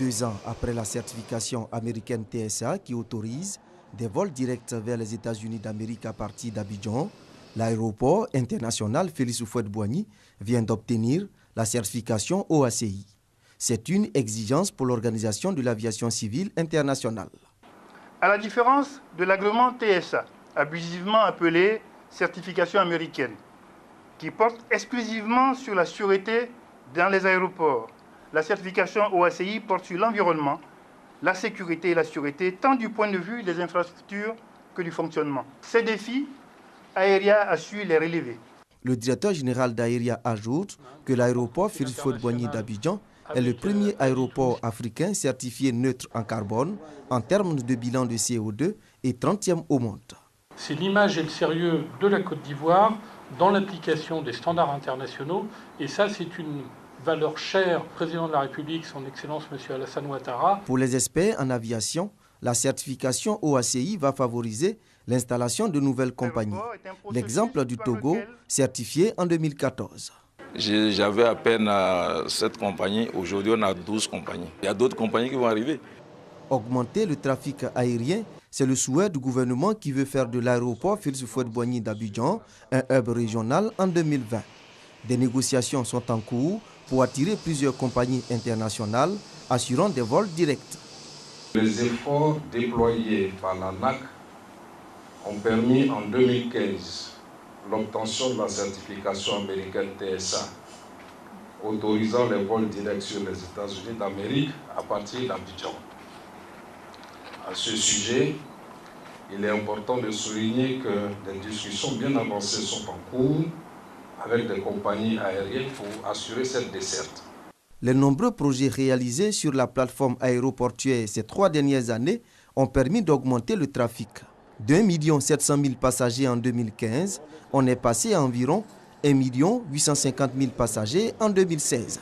2 ans après la certification américaine TSA qui autorise des vols directs vers les États-Unis d'Amérique à partir d'Abidjan, l'aéroport international Félix Houphouët-Boigny vient d'obtenir la certification OACI. C'est une exigence pour l'Organisation de l'aviation civile internationale. À la différence de l'agrément TSA, abusivement appelé certification américaine, qui porte exclusivement sur la sûreté dans les aéroports, la certification OACI porte sur l'environnement, la sécurité et la sûreté, tant du point de vue des infrastructures que du fonctionnement. Ces défis, Aéria a su les relever. Le directeur général d'Aéria ajoute que l'aéroport Félix Houphouët-Boigny d'Abidjan est le premier aéroport africain certifié neutre en carbone en termes de bilan de CO2 et 30e au monde. C'est l'image et le sérieux de la Côte d'Ivoire dans l'application des standards internationaux. Et ça, c'est une valeur chère au président de la République, son Excellence M. Alassane Ouattara. Pour les experts en aviation, la certification OACI va favoriser l'installation de nouvelles compagnies. L'exemple du Togo, certifié en 2014. J'avais à peine 7 compagnies, aujourd'hui on a 12 compagnies. Il y a d'autres compagnies qui vont arriver. Augmenter le trafic aérien, c'est le souhait du gouvernement qui veut faire de l'aéroport Félix Houphouët-Boigny d'Abidjan un hub régional en 2020. Des négociations sont en cours pour attirer plusieurs compagnies internationales assurant des vols directs. Les efforts déployés par l'ANAC ont permis en 2015 l'obtention de la certification américaine TSA, autorisant les vols directs sur les États-Unis d'Amérique à partir d'Abidjan. À ce sujet, il est important de souligner que des discussions bien avancées sont en cours avec des compagnies aériennes pour assurer cette desserte. Les nombreux projets réalisés sur la plateforme aéroportuaire ces 3 dernières années ont permis d'augmenter le trafic. d'1 700 000 passagers en 2015, on est passé à environ 1 850 000 passagers en 2016.